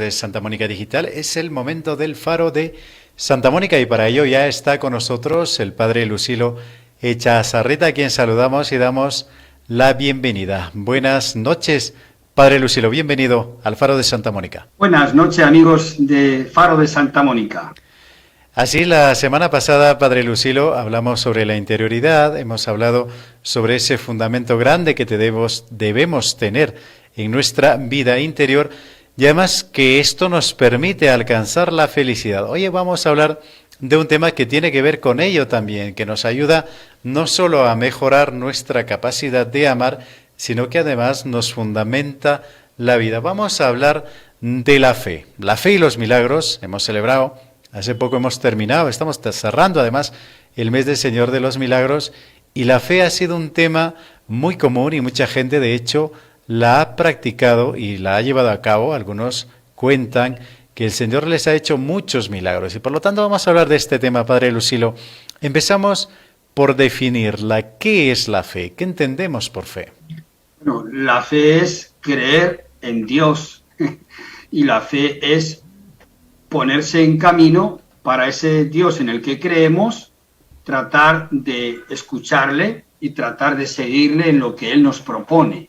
de Santa Mónica Digital. Es el momento del Faro de Santa Mónica y para ello ya está con nosotros el padre Lucilo Echazarreta, a quien saludamos y damos la bienvenida. Buenas noches, padre Lucilo, bienvenido al Faro de Santa Mónica. Buenas noches, amigos de Faro de Santa Mónica. Así, la semana pasada, padre Lucilo, hablamos sobre la interioridad, hemos hablado sobre ese fundamento grande que debemos tener en nuestra vida interior y además que esto nos permite alcanzar la felicidad. Hoy vamos a hablar de un tema que tiene que ver con ello también, que nos ayuda no solo a mejorar nuestra capacidad de amar, sino que además nos fundamenta la vida. Vamos a hablar de la fe y los milagros. Hemos celebrado, hace poco hemos terminado, estamos cerrando además el mes del Señor de los Milagros y la fe ha sido un tema muy común y mucha gente de hecho la ha practicado y la ha llevado a cabo. Algunos cuentan que el Señor les ha hecho muchos milagros y por lo tanto vamos a hablar de este tema, padre Lucilo. Empezamos por definirla. ¿Qué es la fe? ¿Qué entendemos por fe? Bueno, la fe es creer en Dios y la fe es ponerse en camino para ese Dios en el que creemos, tratar de escucharle y tratar de seguirle en lo que Él nos propone.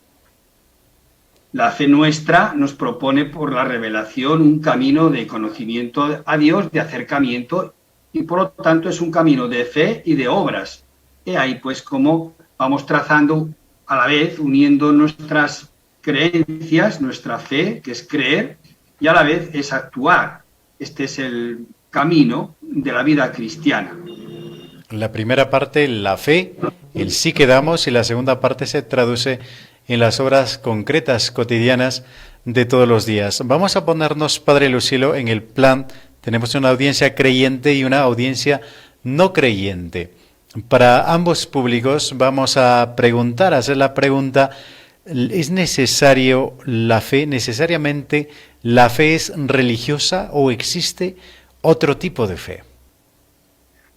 La fe nuestra nos propone por la revelación un camino de conocimiento a Dios, de acercamiento, y por lo tanto es un camino de fe y de obras. Y ahí pues como vamos trazando a la vez, uniendo nuestras creencias, nuestra fe, que es creer, y a la vez es actuar. Este es el camino de la vida cristiana. La primera parte, la fe, el sí que damos, y la segunda parte se traduce en las obras concretas, cotidianas de todos los días. Vamos a ponernos, padre Lucilo, en el plan. Tenemos una audiencia creyente y una audiencia no creyente. Para ambos públicos vamos a preguntar, a hacer la pregunta, ¿es necesario la fe? ¿Necesariamente la fe es religiosa o existe otro tipo de fe?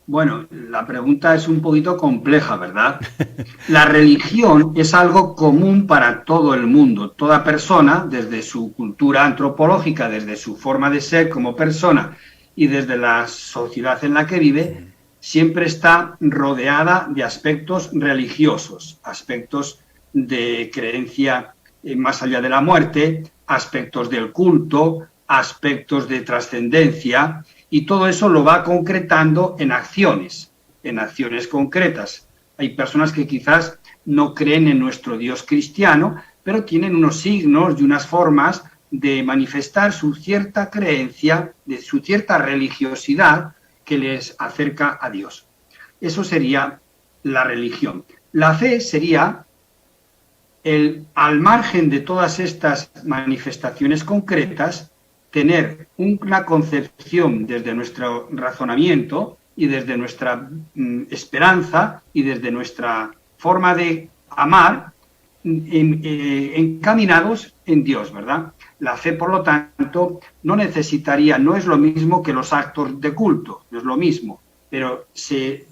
Bueno, la pregunta es un poquito compleja, ¿verdad? La religión es algo común para todo el mundo. Toda persona, desde su cultura antropológica, desde su forma de ser como persona y desde la sociedad en la que vive, siempre está rodeada de aspectos religiosos, aspectos de creencia más allá de la muerte, aspectos del culto, aspectos de trascendencia. Y todo eso lo va concretando en acciones concretas. Hay personas que quizás no creen en nuestro Dios cristiano, pero tienen unos signos y unas formas de manifestar su cierta creencia, de su cierta religiosidad que les acerca a Dios. Eso sería la religión. La fe sería al margen de todas estas manifestaciones concretas, tener una concepción desde nuestro razonamiento y desde nuestra esperanza y desde nuestra forma de amar, encaminados en Dios, ¿verdad? La fe, por lo tanto, no es lo mismo que los actos de culto, no es lo mismo, pero se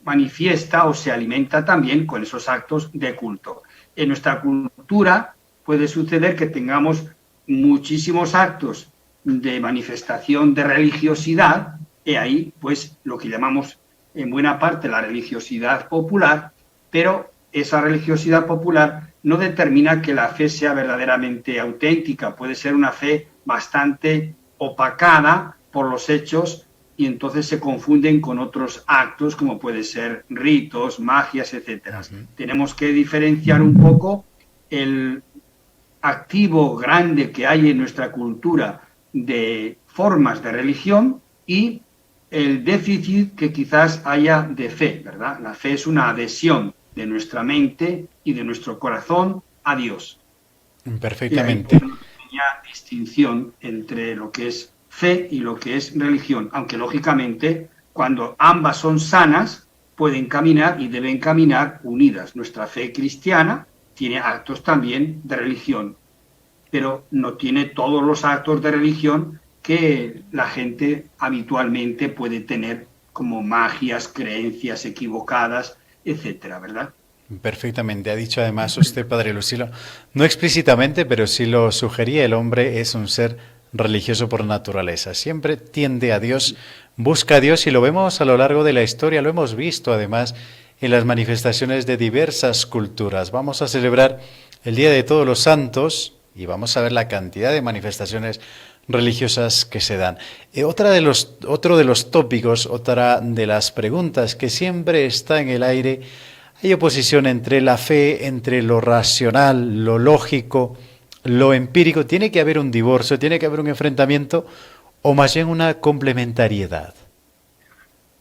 manifiesta o se alimenta también con esos actos de culto. En nuestra cultura puede suceder que tengamos muchísimos actos de manifestación de religiosidad, y ahí pues lo que llamamos en buena parte la religiosidad popular, pero esa religiosidad popular no determina que la fe sea verdaderamente auténtica, puede ser una fe bastante opacada por los hechos y entonces se confunden con otros actos como puede ser ritos, magias, etcétera. Tenemos que diferenciar un poco el activo grande que hay en nuestra cultura de formas de religión y el déficit que quizás haya de fe, ¿verdad? La fe es una adhesión de nuestra mente y de nuestro corazón a Dios. Perfectamente. Y hay una pequeña distinción entre lo que es fe y lo que es religión, aunque lógicamente cuando ambas son sanas pueden caminar y deben caminar unidas. Nuestra fe cristiana tiene actos también de religión, pero no tiene todos los actos de religión que la gente habitualmente puede tener, como magias, creencias equivocadas, etcétera, ¿verdad? Perfectamente. Ha dicho además usted, padre Lucilo, no explícitamente, pero sí lo sugería, el hombre es un ser religioso por naturaleza. Siempre tiende a Dios, busca a Dios y lo vemos a lo largo de la historia, lo hemos visto además en las manifestaciones de diversas culturas. Vamos a celebrar el Día de Todos los Santos y vamos a ver la cantidad de manifestaciones religiosas que se dan. Otro de los tópicos, otra de las preguntas que siempre está en el aire, hay oposición entre la fe, entre lo racional, lo lógico, lo empírico. ¿Tiene que haber un divorcio, tiene que haber un enfrentamiento o más bien una complementariedad?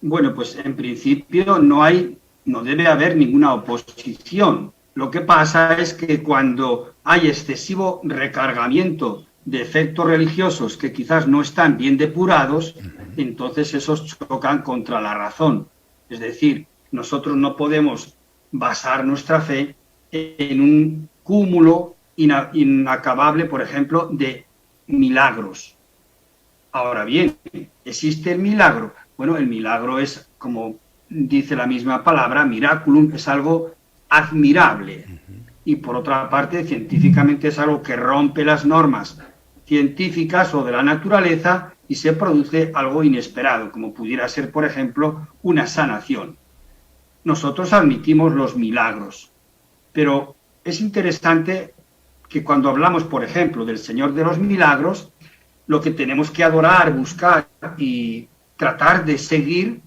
Bueno, pues en principio no debe haber ninguna oposición. Lo que pasa es que cuando hay excesivo recargamiento de efectos religiosos que quizás no están bien depurados, entonces esos chocan contra la razón. Es decir, nosotros no podemos basar nuestra fe en un cúmulo inacabable, por ejemplo, de milagros. Ahora bien, ¿existe el milagro? Bueno, el milagro es, como dice la misma palabra, miraculum, es algo admirable. Y por otra parte, científicamente es algo que rompe las normas científicas o de la naturaleza y se produce algo inesperado, como pudiera ser, por ejemplo, una sanación. Nosotros admitimos los milagros, pero es interesante que cuando hablamos, por ejemplo, del Señor de los Milagros, lo que tenemos que adorar, buscar y tratar de seguir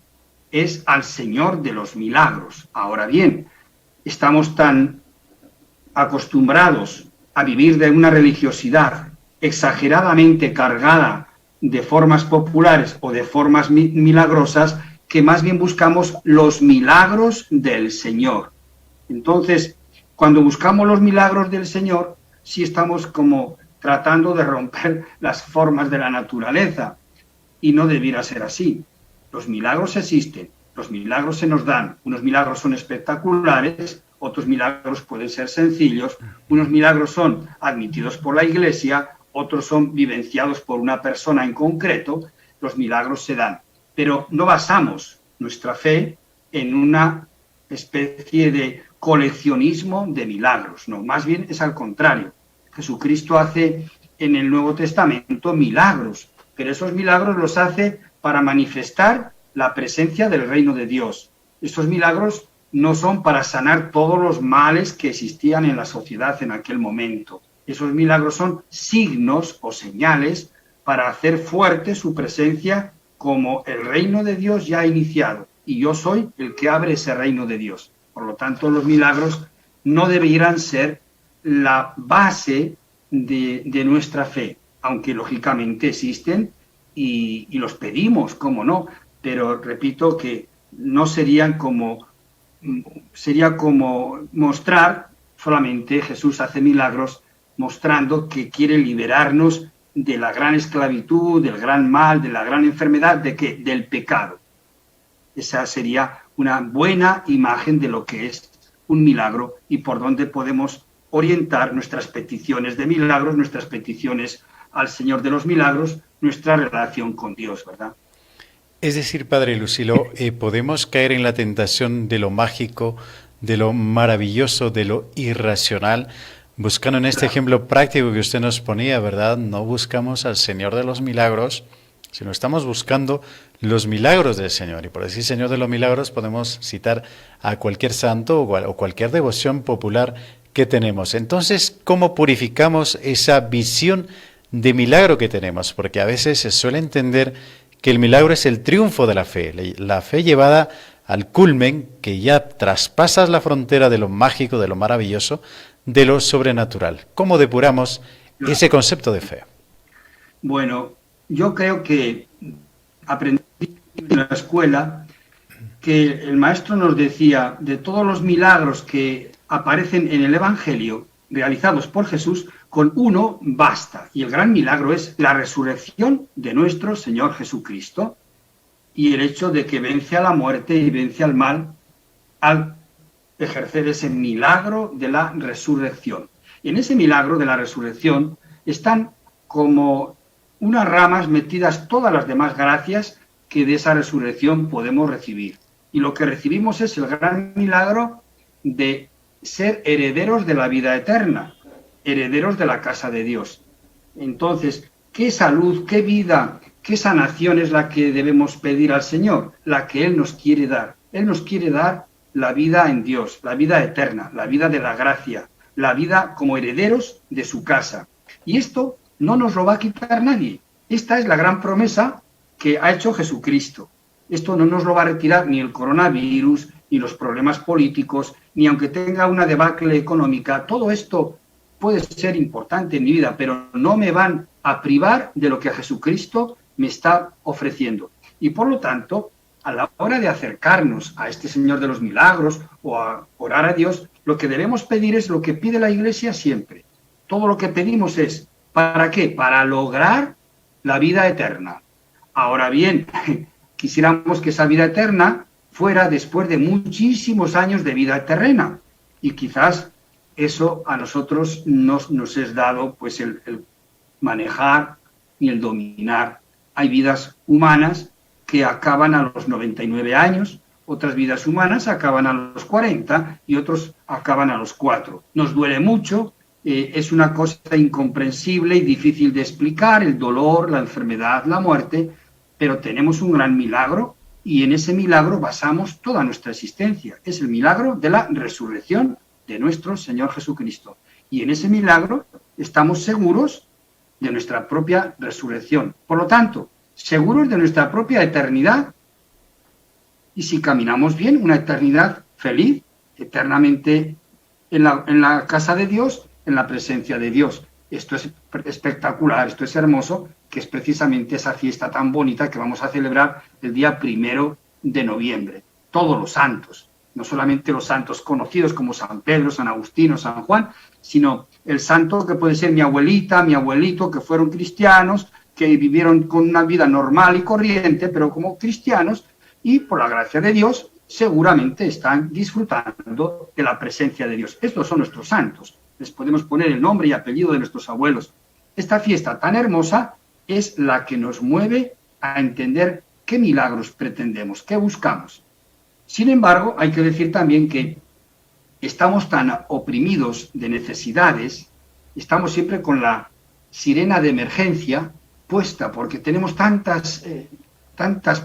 es al Señor de los Milagros. Ahora bien, estamos tan acostumbrados a vivir de una religiosidad exageradamente cargada de formas populares o de formas milagrosas que más bien buscamos los milagros del Señor. Entonces, cuando buscamos los milagros del Señor, sí estamos como tratando de romper las formas de la naturaleza y no debiera ser así. Los milagros existen, los milagros se nos dan, unos milagros son espectaculares, otros milagros pueden ser sencillos, unos milagros son admitidos por la Iglesia, otros son vivenciados por una persona en concreto, los milagros se dan. Pero no basamos nuestra fe en una especie de coleccionismo de milagros, no, más bien es al contrario. Jesucristo hace en el Nuevo Testamento milagros, pero esos milagros los hace para manifestar la presencia del reino de Dios. Estos milagros no son para sanar todos los males que existían en la sociedad en aquel momento. Esos milagros son signos o señales para hacer fuerte su presencia como el reino de Dios ya ha iniciado. Y yo soy el que abre ese reino de Dios. Por lo tanto, los milagros no deberían ser la base de nuestra fe, aunque lógicamente existen y los pedimos, cómo no, pero repito que no sería como mostrar, solamente Jesús hace milagros mostrando que quiere liberarnos de la gran esclavitud, del gran mal, de la gran enfermedad, ¿de qué? Del pecado. Esa sería una buena imagen de lo que es un milagro y por dónde podemos orientar nuestras peticiones de milagros, nuestras peticiones al Señor de los Milagros, nuestra relación con Dios, ¿verdad? Es decir, Padre Lucilo, podemos caer en la tentación de lo mágico, de lo maravilloso, de lo irracional, buscando en este ejemplo práctico que usted nos ponía, ¿verdad? No buscamos al Señor de los Milagros, sino estamos buscando los milagros del Señor. Y por decir Señor de los Milagros podemos citar a cualquier santo o cualquier devoción popular que tenemos. Entonces, ¿cómo purificamos esa visión de milagro que tenemos? Porque a veces se suele entender que el milagro es el triunfo de la fe llevada al culmen, que ya traspasas la frontera de lo mágico, de lo maravilloso, de lo sobrenatural. ¿Cómo depuramos ese concepto de fe? Bueno, yo creo que aprendí en la escuela que el maestro nos decía de todos los milagros que aparecen en el Evangelio realizados por Jesús, con uno basta. Y el gran milagro es la resurrección de nuestro Señor Jesucristo y el hecho de que vence a la muerte y vence al mal al ejercer ese milagro de la resurrección. Y en ese milagro de la resurrección están como unas ramas metidas todas las demás gracias que de esa resurrección podemos recibir. Y lo que recibimos es el gran milagro de ser herederos de la vida eterna, herederos de la casa de Dios. Entonces, qué salud, qué vida, qué sanación es la que debemos pedir al Señor, la que Él nos quiere dar. Él nos quiere dar la vida en Dios, la vida eterna, la vida de la gracia, la vida como herederos de su casa. Y esto no nos lo va a quitar nadie. Esta es la gran promesa que ha hecho Jesucristo. Esto no nos lo va a retirar ni el coronavirus, ni los problemas políticos, ni aunque tenga una debacle económica. Todo esto puede ser importante en mi vida, pero no me van a privar de lo que Jesucristo me está ofreciendo. Y por lo tanto, a la hora de acercarnos a este Señor de los milagros o a orar a Dios, lo que debemos pedir es lo que pide la Iglesia siempre. Todo lo que pedimos es, ¿para qué? Para lograr la vida eterna. Ahora bien, quisiéramos que esa vida eterna fuera después de muchísimos años de vida terrena. Y quizás eso a nosotros nos es dado pues el manejar y el dominar. Hay vidas humanas que acaban a los 99 años, otras vidas humanas acaban a los 40 y otros acaban a los 4. Nos duele mucho, es una cosa incomprensible y difícil de explicar, el dolor, la enfermedad, la muerte, pero tenemos un gran milagro y en ese milagro basamos toda nuestra existencia. Es el milagro de la resurrección de nuestro Señor Jesucristo. Y en ese milagro estamos seguros de nuestra propia resurrección. Por lo tanto, seguros de nuestra propia eternidad. Y si caminamos bien, una eternidad feliz, eternamente en la casa de Dios, en la presencia de Dios. Esto es espectacular, esto es hermoso, que es precisamente esa fiesta tan bonita que vamos a celebrar el día 1 de noviembre. Todos los santos, no solamente los santos conocidos como San Pedro, San Agustín, San Juan, sino el santo que puede ser mi abuelita, mi abuelito, que fueron cristianos, que vivieron con una vida normal y corriente, pero como cristianos, y por la gracia de Dios, seguramente están disfrutando de la presencia de Dios. Estos son nuestros santos. Les podemos poner el nombre y apellido de nuestros abuelos. Esta fiesta tan hermosa es la que nos mueve a entender qué milagros pretendemos, qué buscamos. Sin embargo, hay que decir también que estamos tan oprimidos de necesidades, estamos siempre con la sirena de emergencia puesta, porque tenemos tantas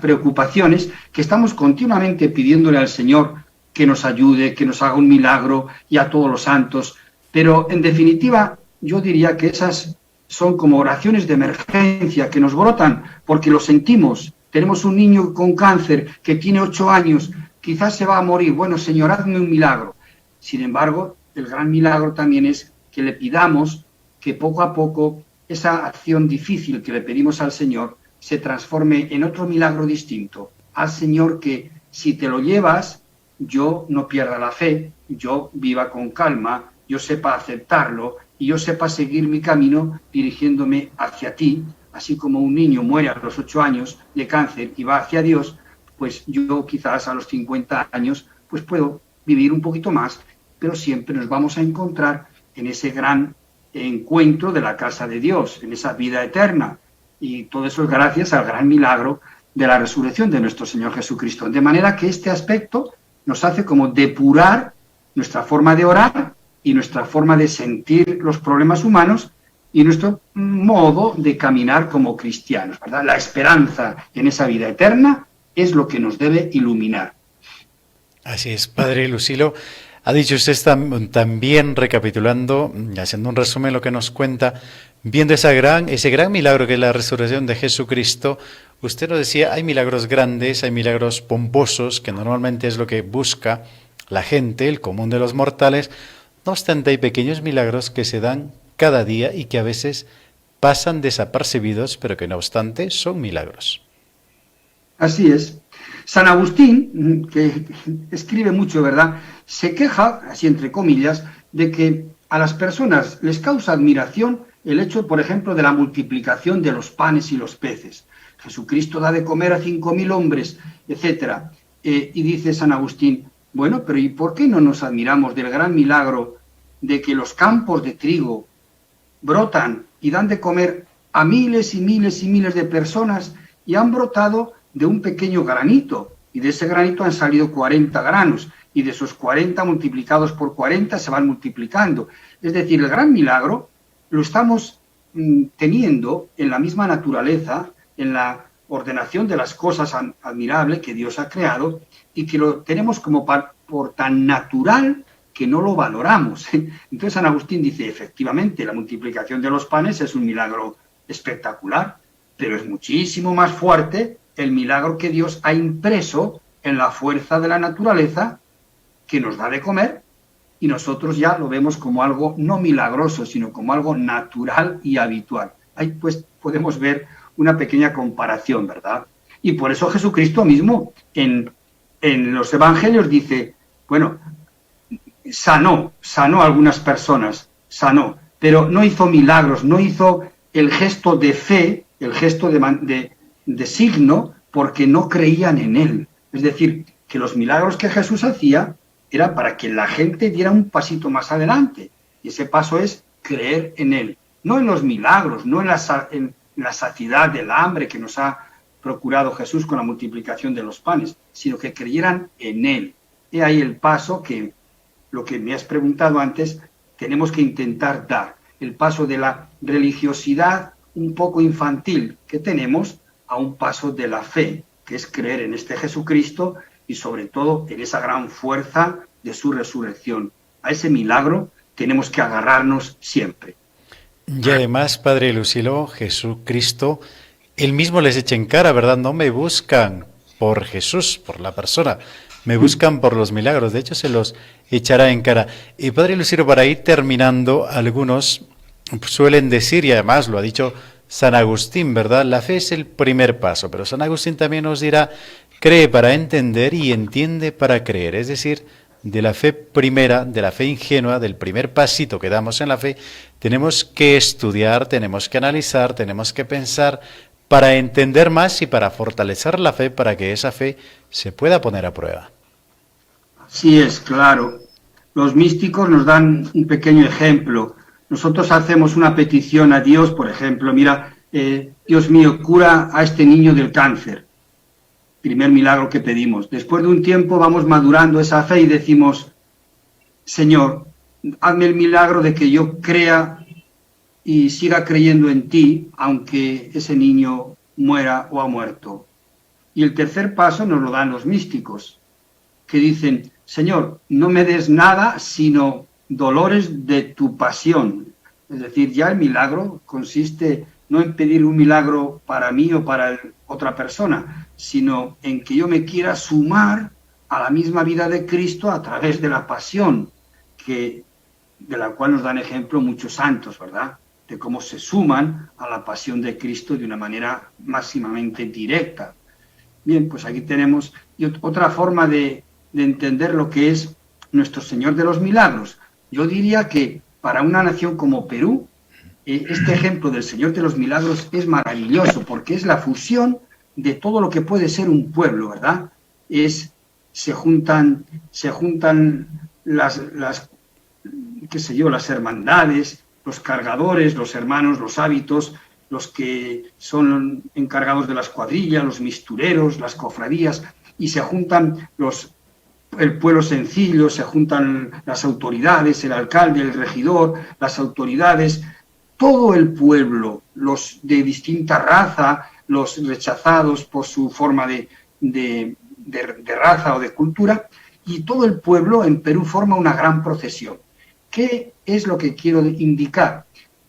preocupaciones que estamos continuamente pidiéndole al Señor que nos ayude, que nos haga un milagro y a todos los santos. Pero, en definitiva, yo diría que esas son como oraciones de emergencia que nos brotan porque lo sentimos. Tenemos un niño con cáncer que tiene 8 años, quizás se va a morir. Bueno, Señor, hazme un milagro. Sin embargo, el gran milagro también es que le pidamos que poco a poco esa acción difícil que le pedimos al Señor se transforme en otro milagro distinto. Al Señor que, si te lo llevas, yo no pierda la fe, yo viva con calma, yo sepa aceptarlo y yo sepa seguir mi camino dirigiéndome hacia ti, así como un niño muere a los 8 años de cáncer y va hacia Dios, pues yo quizás a los 50 años pues puedo vivir un poquito más, pero siempre nos vamos a encontrar en ese gran encuentro de la casa de Dios, en esa vida eterna. Y todo eso es gracias al gran milagro de la resurrección de nuestro Señor Jesucristo. De manera que este aspecto nos hace como depurar nuestra forma de orar y nuestra forma de sentir los problemas humanos y nuestro modo de caminar como cristianos, ¿verdad? La esperanza en esa vida eterna es lo que nos debe iluminar. Así es, Padre Lucilo. Ha dicho usted también, recapitulando, haciendo un resumen de lo que nos cuenta, viendo ese gran milagro que es la resurrección de Jesucristo. Usted nos decía, hay milagros grandes, hay milagros pomposos, que normalmente es lo que busca la gente, el común de los mortales. No obstante, hay pequeños milagros que se dan cada día y que a veces pasan desapercibidos, pero que no obstante son milagros. Así es. San Agustín, que escribe mucho, ¿verdad?, se queja, así entre comillas, de que a las personas les causa admiración el hecho, por ejemplo, de la multiplicación de los panes y los peces. Jesucristo da de comer a 5.000 hombres, etc. Y dice San Agustín, bueno, pero ¿y por qué no nos admiramos del gran milagro de que los campos de trigo brotan y dan de comer a miles y miles y miles de personas y han brotado de un pequeño granito, y de ese granito han salido 40 granos, y de esos 40 multiplicados por 40 se van multiplicando? Es decir, el gran milagro lo estamos teniendo en la misma naturaleza, en la ordenación de las cosas admirable que Dios ha creado y que lo tenemos como por tan natural que no lo valoramos. Entonces San Agustín dice, efectivamente, la multiplicación de los panes es un milagro espectacular, pero es muchísimo más fuerte el milagro que Dios ha impreso en la fuerza de la naturaleza que nos da de comer, y nosotros ya lo vemos como algo no milagroso, sino como algo natural y habitual. Ahí pues podemos ver una pequeña comparación, ¿verdad? Y por eso Jesucristo mismo en los evangelios dice, bueno, sanó a algunas personas, sanó, pero no hizo milagros, no hizo el gesto de fe, el gesto de signo, porque no creían en él. Es decir, que los milagros que Jesús hacía era para que la gente diera un pasito más adelante. Y ese paso es creer en él. No en los milagros, no en la saciedad del hambre que nos ha procurado Jesús con la multiplicación de los panes, sino que creyeran en él. He ahí el paso que, lo que me has preguntado antes, tenemos que intentar dar. El paso de la religiosidad un poco infantil que tenemos a un paso de la fe, que es creer en este Jesucristo y sobre todo en esa gran fuerza de su resurrección. A ese milagro tenemos que agarrarnos siempre. Y además, Padre Lucilo, Jesucristo, él mismo les echa en cara, ¿verdad? No me buscan por Jesús, por la persona, me buscan por los milagros. De hecho, se los echará en cara. Y Padre Lucilo, para ir terminando, algunos suelen decir, y además lo ha dicho San Agustín, ¿verdad? La fe es el primer paso, pero San Agustín también nos dirá, cree para entender y entiende para creer. Es decir, de la fe primera, de la fe ingenua, del primer pasito que damos en la fe, tenemos que estudiar, tenemos que analizar, tenemos que pensar para entender más y para fortalecer la fe, para que esa fe se pueda poner a prueba. Sí, es claro. Los místicos nos dan un pequeño ejemplo. Nosotros hacemos una petición a Dios, por ejemplo, mira, Dios mío, cura a este niño del cáncer. Primer milagro que pedimos. Después de un tiempo vamos madurando esa fe y decimos, Señor, hazme el milagro de que yo crea y siga creyendo en ti, aunque ese niño muera o ha muerto. Y el tercer paso nos lo dan los místicos, que dicen, Señor, no me des nada sino dolores de tu pasión. Es decir, ya el milagro consiste no en pedir un milagro para mí o para otra persona, sino en que yo me quiera sumar a la misma vida de Cristo a través de la pasión, de la cual nos dan ejemplo muchos santos, ¿verdad? De cómo se suman a la pasión de Cristo de una manera máximamente directa. Bien, pues aquí tenemos otra forma de entender lo que es nuestro Señor de los Milagros. Yo diría que para una nación como Perú, este ejemplo del Señor de los Milagros es maravilloso, porque es la fusión de todo lo que puede ser un pueblo, ¿verdad? Se juntan las qué sé yo, las hermandades, los cargadores, los hermanos, los hábitos, los que son encargados de las cuadrillas, los mistureros, las cofradías, y se juntan el pueblo sencillo, se juntan las autoridades, el alcalde, el regidor, las autoridades, todo el pueblo, los de distinta raza, los rechazados por su forma de raza o de cultura, y todo el pueblo en Perú forma una gran procesión. ¿Qué es lo que quiero indicar?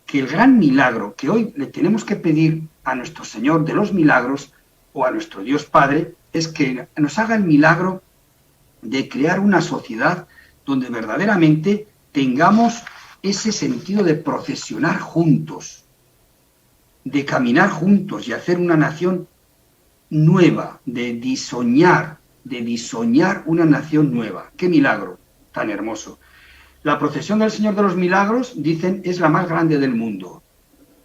Que el gran milagro que hoy le tenemos que pedir a nuestro Señor de los Milagros o a nuestro Dios Padre es que nos haga el milagro de crear una sociedad donde verdaderamente tengamos ese sentido de procesionar juntos, de caminar juntos y hacer una nación nueva, de diseñar una nación nueva. ¡Qué milagro tan hermoso! La procesión del Señor de los Milagros, dicen, es la más grande del mundo.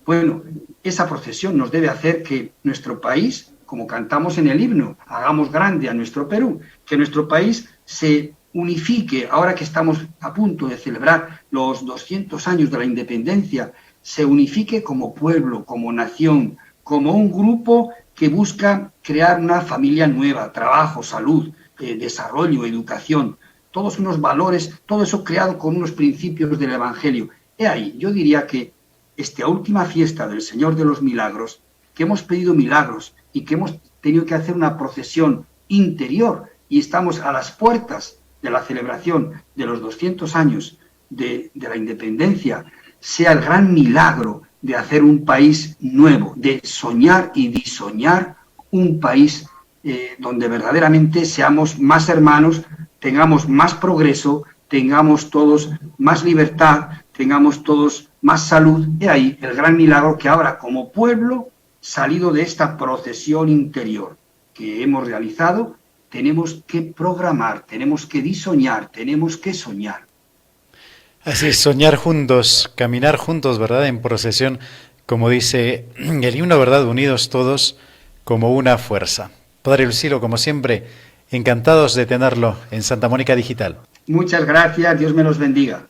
Bueno, esa procesión nos debe hacer que nuestro país, como cantamos en el himno, hagamos grande a nuestro Perú, que nuestro país se unifique, ahora que estamos a punto de celebrar los 200 años de la independencia, se unifique como pueblo, como nación, como un grupo que busca crear una familia nueva, trabajo, salud, desarrollo, educación, todos unos valores, todo eso creado con unos principios del Evangelio. He ahí, yo diría que esta última fiesta del Señor de los Milagros, que hemos pedido milagros y que hemos tenido que hacer una procesión interior y estamos a las puertas de la celebración de los 200 años de la independencia, sea el gran milagro de hacer un país nuevo, de soñar y diseñar un país donde verdaderamente seamos más hermanos, tengamos más progreso, tengamos todos más libertad, tengamos todos más salud. Y ahí el gran milagro que ahora como pueblo, salido de esta procesión interior que hemos realizado, tenemos que programar, tenemos que diseñar, tenemos que soñar. Así es, soñar juntos, caminar juntos, ¿verdad? En procesión, como dice el himno, ¿verdad? Unidos todos como una fuerza. Padre Lucilo, como siempre, encantados de tenerlo en Santa Mónica Digital. Muchas gracias, Dios me los bendiga.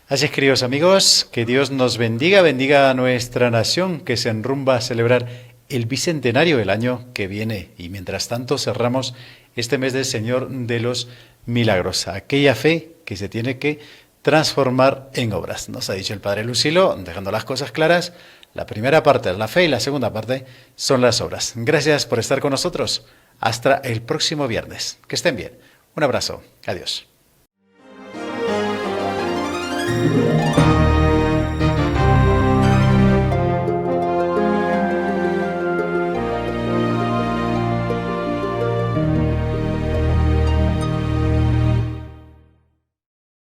Así es, queridos amigos, que Dios nos bendiga, bendiga a nuestra nación que se enrumba a celebrar el bicentenario el año que viene. Y mientras tanto cerramos este mes del Señor de los Milagros, aquella fe que se tiene que transformar en obras. Nos ha dicho el Padre Lucilo, dejando las cosas claras, la primera parte es la fe y la segunda parte son las obras. Gracias por estar con nosotros. Hasta el próximo viernes. Que estén bien. Un abrazo. Adiós.